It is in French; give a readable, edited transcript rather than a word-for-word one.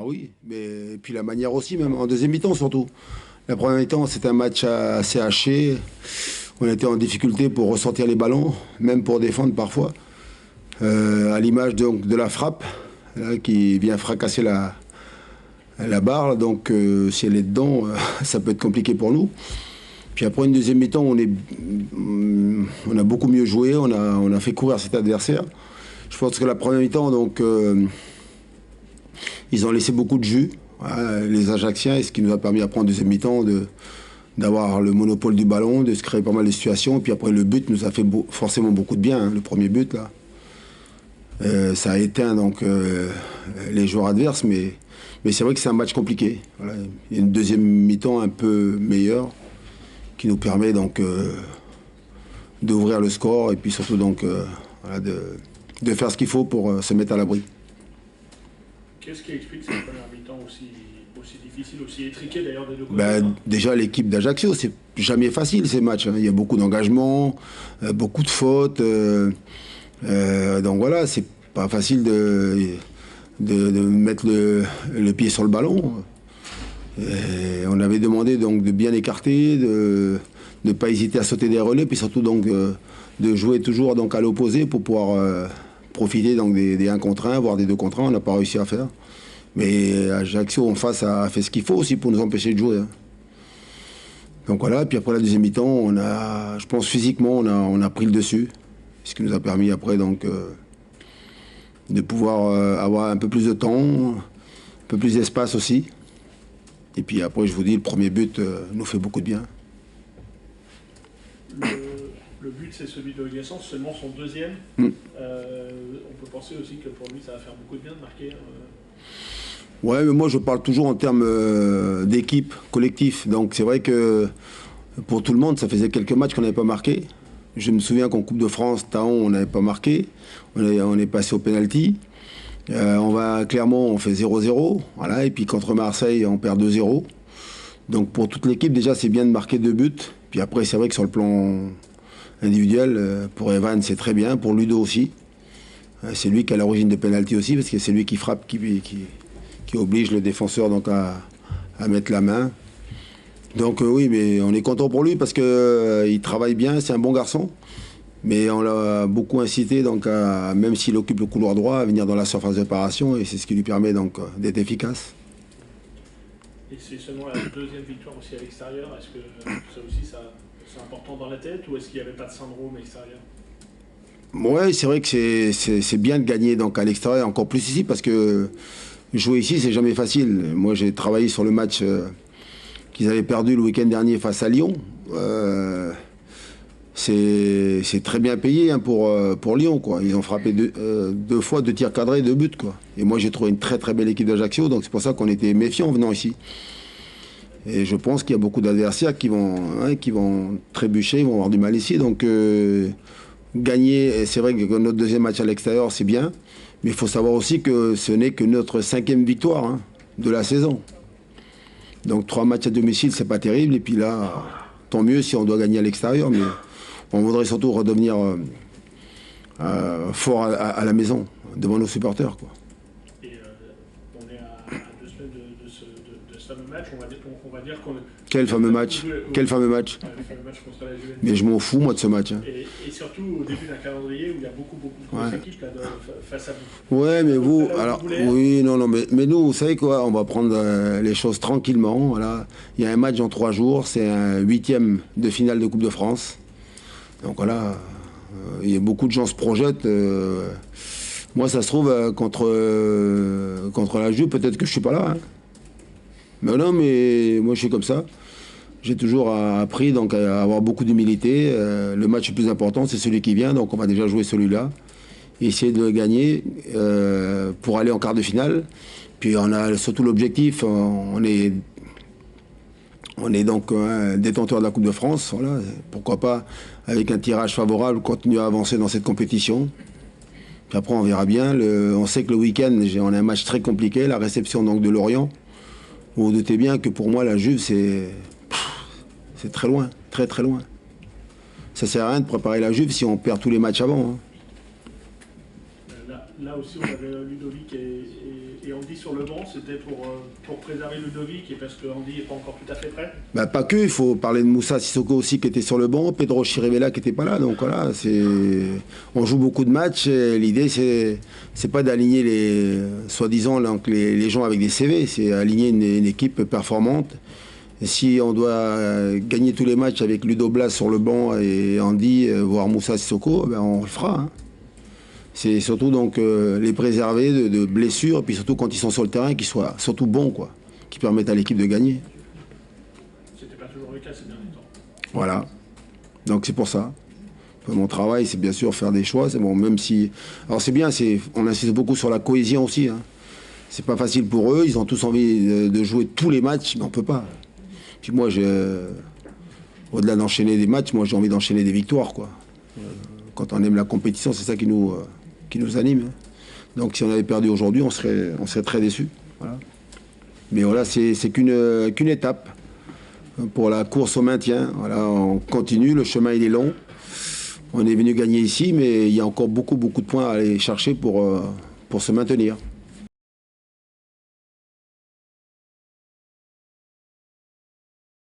Ah oui, mais et puis la manière aussi, même en deuxième mi-temps surtout. La première mi-temps, c'était un match assez haché. On était en difficulté pour ressortir les ballons, même pour défendre parfois. À l'image donc de la frappe, là, qui vient fracasser la barre. Donc si elle est dedans, ça peut être compliqué pour nous. Puis après une deuxième mi-temps, on a beaucoup mieux joué, on a fait courir cet adversaire. Je pense que la première mi-temps, donc, ils ont laissé beaucoup de jus, les Ajacciens, et ce qui nous a permis après en deuxième mi-temps d'avoir le monopole du ballon, de se créer pas mal de situations. Et puis après le but nous a fait forcément beaucoup de bien, hein, le premier but là. Ça a éteint donc les joueurs adverses, mais c'est vrai que c'est un match compliqué. Voilà. Il y a une deuxième mi-temps un peu meilleure qui nous permet donc d'ouvrir le score et puis surtout donc voilà, de faire ce qu'il faut pour se mettre à l'abri. Qu'est-ce qui explique cette première mi-temps aussi difficile, aussi étriquée d'ailleurs des deux côtés? Déjà l'équipe d'Ajaccio, c'est jamais facile ces matchs, hein. Il y a beaucoup d'engagement, beaucoup de fautes. Donc voilà, c'est pas facile de mettre le pied sur le ballon. Et on avait demandé donc de bien écarter, de ne pas hésiter à sauter des relais, puis surtout donc de jouer toujours donc à l'opposé pour pouvoir profiter donc des 1 contre 1, voire des 2 contre 1. On n'a pas réussi à faire. Mais Ajaccio en face a fait ce qu'il faut aussi pour nous empêcher de jouer, hein. Donc voilà, puis après la deuxième mi-temps, je pense physiquement, on a pris le dessus. Ce qui nous a permis après donc de pouvoir avoir un peu plus de temps, un peu plus d'espace aussi. Et puis après, je vous dis, le premier but nous fait beaucoup de bien. Le but, c'est celui de Gasson, seulement son deuxième. On peut penser aussi que pour lui, ça va faire beaucoup de bien de marquer. Ouais, mais moi, je parle toujours en termes d'équipe, collectif. Donc c'est vrai que pour tout le monde, ça faisait quelques matchs qu'on n'avait pas marqué. Je me souviens qu'en Coupe de France, Taon, on n'avait pas marqué. On est passé au penalty. On va à Clermont, on fait 0-0. Voilà, et puis contre Marseille, on perd 2-0. Donc pour toute l'équipe, déjà, c'est bien de marquer 2 buts. Puis après, c'est vrai que sur le plan individuel, pour Evan, c'est très bien. Pour Ludo aussi. C'est lui qui a l'origine de penalty aussi, parce que c'est lui qui frappe, qui oblige le défenseur donc à mettre la main. Donc oui, mais on est content pour lui parce qu'il travaille bien, c'est un bon garçon. Mais on l'a beaucoup incité, donc même s'il occupe le couloir droit, à venir dans la surface de réparation, et c'est ce qui lui permet donc d'être efficace. Et c'est seulement la deuxième victoire aussi à l'extérieur. Est-ce que ça aussi, c'est important dans la tête, ou est-ce qu'il n'y avait pas de syndrome extérieur? Ouais, c'est vrai que c'est bien de gagner donc à l'extérieur, encore plus ici, parce que jouer ici, c'est jamais facile. Moi, j'ai travaillé sur le match qu'ils avaient perdu le week-end dernier face à Lyon. C'est très bien payé, hein, pour Lyon, quoi. Ils ont frappé deux fois 2 tirs cadrés, 2 buts, quoi. Et moi, j'ai trouvé une très très belle équipe d'Ajaccio, donc c'est pour ça qu'on était méfiants en venant ici. Et je pense qu'il y a beaucoup d'adversaires qui vont trébucher, ils vont avoir du mal ici. Donc gagner, c'est vrai que notre deuxième match à l'extérieur, c'est bien, mais il faut savoir aussi que ce n'est que notre 5e victoire, hein, de la saison. Donc 3 matchs à domicile, c'est pas terrible. Et puis là, tant mieux si on doit gagner à l'extérieur, mais on voudrait surtout redevenir fort à la maison, devant nos supporters, quoi. Et on est à 2 semaines de ce fameux match. On va dire qu'on... Quel fameux match? Quel fameux match? Le fameux match contre la Juventus. Mais je m'en fous, moi, de ce match, hein. Et surtout au début d'un calendrier où il y a beaucoup de grosses équipes là, face à vous. Ouais, mais vous, Là, alors, vous voulez... oui, non, mais nous, vous savez quoi, on va prendre les choses tranquillement, voilà. Il y a un match dans 3 jours, c'est un 8e de finale de Coupe de France. Donc voilà, il y a beaucoup de gens se projettent. Moi, ça se trouve, contre la Juve, peut-être que je suis pas là, hein. Mais non, mais moi, je suis comme ça. J'ai toujours appris donc, à avoir beaucoup d'humilité. Le match le plus important, c'est celui qui vient, donc on va déjà jouer celui-là. Essayer de le gagner pour aller en quart de finale. Puis on a surtout l'objectif, on est donc détenteur de la Coupe de France. Voilà. Pourquoi pas, avec un tirage favorable, continuer à avancer dans cette compétition. Puis après, on verra bien. On sait que le week-end, on a un match très compliqué, la réception donc, de Lorient. Vous vous doutez bien que pour moi, la Juve, c'est très loin, très très loin. Ça sert à rien de préparer la Juve si on perd tous les matchs avant, hein. Là aussi, on avait Ludovic et Andy sur le banc. C'était pour préserver Ludovic et parce que Andy n'est pas encore tout à fait prêt. Bah, pas que, il faut parler de Moussa Sissoko aussi qui était sur le banc, Pedro Chirivella qui n'était pas là. Donc voilà, on joue beaucoup de matchs. L'idée, c'est pas d'aligner soi-disant les gens avec des CV, c'est aligner une équipe performante. Et si on doit gagner tous les matchs avec Ludo Blas sur le banc et Andy, voire Moussa Sissoko, ben on le fera. Hein. C'est surtout donc les préserver de blessures, et puis surtout quand ils sont sur le terrain, qu'ils soient surtout bons, quoi, qui permettent à l'équipe de gagner. C'était pas toujours le cas ces derniers temps. Voilà. Donc c'est pour ça. Mon travail, c'est bien sûr faire des choix. C'est bon, même si. Alors c'est bien, on insiste beaucoup sur la cohésion aussi. Hein. C'est pas facile pour eux. Ils ont tous envie de jouer tous les matchs, mais on peut pas. Puis moi, au-delà d'enchaîner des matchs, moi j'ai envie d'enchaîner des victoires, quoi. Quand on aime la compétition, c'est ça qui nous anime. Donc si on avait perdu aujourd'hui, on serait très déçus. Voilà. Mais voilà, c'est qu'une étape pour la course au maintien. Voilà, on continue, le chemin il est long. On est venu gagner ici, mais il y a encore beaucoup de points à aller chercher pour se maintenir.